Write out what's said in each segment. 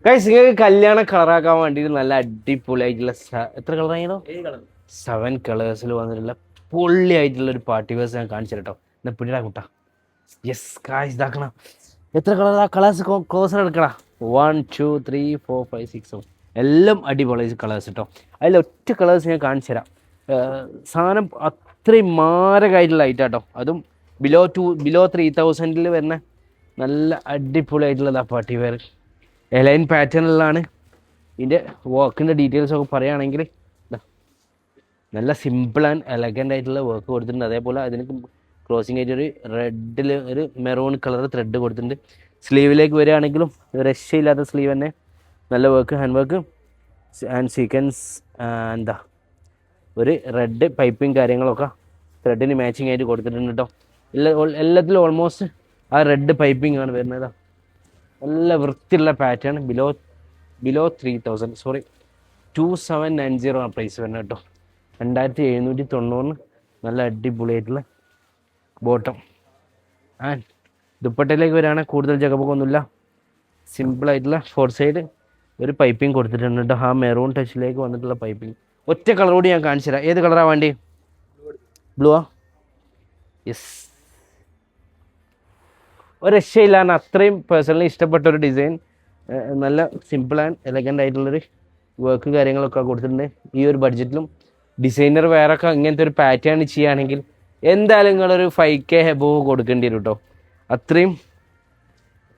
Guys നിങ്ങൾക്ക് കല്യാണം കളറാക്കാൻ വേണ്ടിയിട്ട് നല്ല അടിപൊളിയായിട്ടുള്ള എത്ര കളറാണോ 7 കളേഴ്സിൽ വന്നിട്ടുള്ള പൊള്ളിയായിട്ടുള്ള ഒരു പാർട്ടി വേഴ്സ് ഞാൻ കാണിച്ചു കേട്ടോ. എന്നാ പിടിടാ കുട്ടാ. യെസ് ഗൈസ് ഇതാക്കണം. എത്ര കളേഴ്സ് ക്ലോസർ എടുക്കടാ. 1 2 3 4 5 6 7 എല്ലാം അടിപൊളി കളേഴ്സ് കേട്ടോ. അതിലൊറ്റ കളേഴ്സ് ഞാൻ കാണിച്ചു തരാം. സാധനം അത്രയും മാരകമായിട്ടുള്ള ലൈറ്റാട്ടോ. അതും ബിലോ 3000 വരുന്ന നല്ല അടിപൊളിയായിട്ടുള്ളതാ പാർട്ടി വെയർ. എലൈൻ പാറ്റേണിലാണ്. ഇതിൻ്റെ വർക്കിൻ്റെ ഡീറ്റെയിൽസ് ഒക്കെ പറയുകയാണെങ്കിൽ നല്ല സിമ്പിൾ ആൻഡ് എലഗൻ്റ് ആയിട്ടുള്ള വർക്ക് കൊടുത്തിട്ടുണ്ട്. അതേപോലെ അതിന് ക്ലോസിംഗ് ആയിട്ട് ഒരു റെഡിൽ ഒരു മെറൂൺ കളർ ത്രെഡ് കൊടുത്തിട്ടുണ്ട്. സ്ലീവിലേക്ക് വരികയാണെങ്കിലും രക്ഷയില്ലാത്ത സ്ലീവ് തന്നെ. നല്ല work, hand work and sequence. എന്താ ഒരു റെഡ് പൈപ്പിങ് കാര്യങ്ങളൊക്കെ ത്രെഡിന് മാച്ചിങ് ആയിട്ട് കൊടുത്തിട്ടുണ്ട് കേട്ടോ. എല്ലാത്തിലും ഓൾമോസ്റ്റ് ആ റെഡ് പൈപ്പിംഗ് ആണ് വരുന്നത്. നല്ല വൃത്തിയുള്ള പാറ്റേൺ. ബിലോ 3000 സോറി 2790 ആണ് പ്രൈസ് വരുന്നത് കേട്ടോ. 2790 നല്ല അടിപൊളിയായിട്ടുള്ള ബോട്ടം. ആൻഡ് ദുപ്പട്ടയിലേക്ക് വരികയാണെങ്കിൽ കൂടുതൽ ജഗബൊക്കൊന്നുമില്ല. സിമ്പിളായിട്ടുള്ള 4 സൈഡ് ഒരു പൈപ്പിംഗ് കൊടുത്തിട്ടുണ്ട് കേട്ടോ. ആ മെറൂൺ ടച്ചിലേക്ക് വന്നിട്ടുള്ള പൈപ്പിംഗ്. ഒറ്റ കളർ കൂടി ഞാൻ കാണിച്ചു തരാം. ഏത് കളറാണ് വേണ്ടി? ബ്ലൂവാ? യെസ്. ഒരു രക്ഷയില്ലാണ്. അത്രയും പേഴ്സണലി ഇഷ്ടപ്പെട്ട ഒരു ഡിസൈൻ. നല്ല സിമ്പിൾ ആൻഡ് എലഗൻ്റ് ആയിട്ടുള്ളൊരു വർക്ക് കാര്യങ്ങളൊക്കെ കൊടുത്തിട്ടുണ്ട്. ഈ ഒരു ബഡ്ജറ്റിലും ഡിസൈനർ വേറൊക്കെ ഇങ്ങനത്തെ ഒരു പാറ്റേൺ ചെയ്യുകയാണെങ്കിൽ എന്തായാലും നിങ്ങളൊരു 5K എബോവ് കൊടുക്കേണ്ടി വരും കേട്ടോ. അത്രയും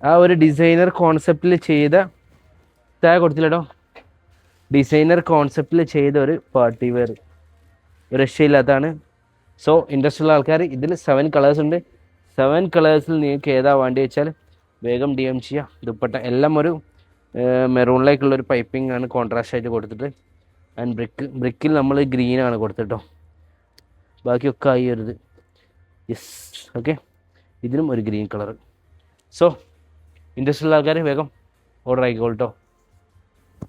ആ ഒരു ഡിസൈനർ കോൺസെപ്റ്റിൽ ചെയ്ത കൊടുത്തില്ലട്ടോ. ഡിസൈനർ കോൺസെപ്റ്റിൽ ചെയ്ത ഒരു പാർട്ടി വെയർ ഒരു രക്ഷയില്ലാത്തതാണ്. സോ ഇൻട്രസ്റ്റ് ഉള്ള ആൾക്കാർ ഇതിൽ 7 കളേഴ്സ് ഉണ്ട്. 7 കളേഴ്സിൽ നിങ്ങൾക്ക് ഏതാ വേണ്ടി വെച്ചാൽ വേഗം DM ചെയ്യുക. ദുപ്പട്ട എല്ലാം ഒരു മെറൂണിലേക്കുള്ളൊരു പൈപ്പിംഗ് ആണ് കോൺട്രാസ്റ്റ് ആയിട്ട് കൊടുത്തിട്ട്. ആൻഡ് ബ്രിക്കിൽ നമ്മൾ ഗ്രീനാണ് കൊടുത്തിട്ടോ. ബാക്കിയൊക്കെ ആയി ഒരു യെസ്. ഓക്കെ, ഇതിനും ഒരു ഗ്രീൻ കളർ. സോ ഇൻട്രസ്റ്റ് ഉള്ള ആൾക്കാർ വേഗം ഓർഡർ ആയിക്കോളൂ കേട്ടോ.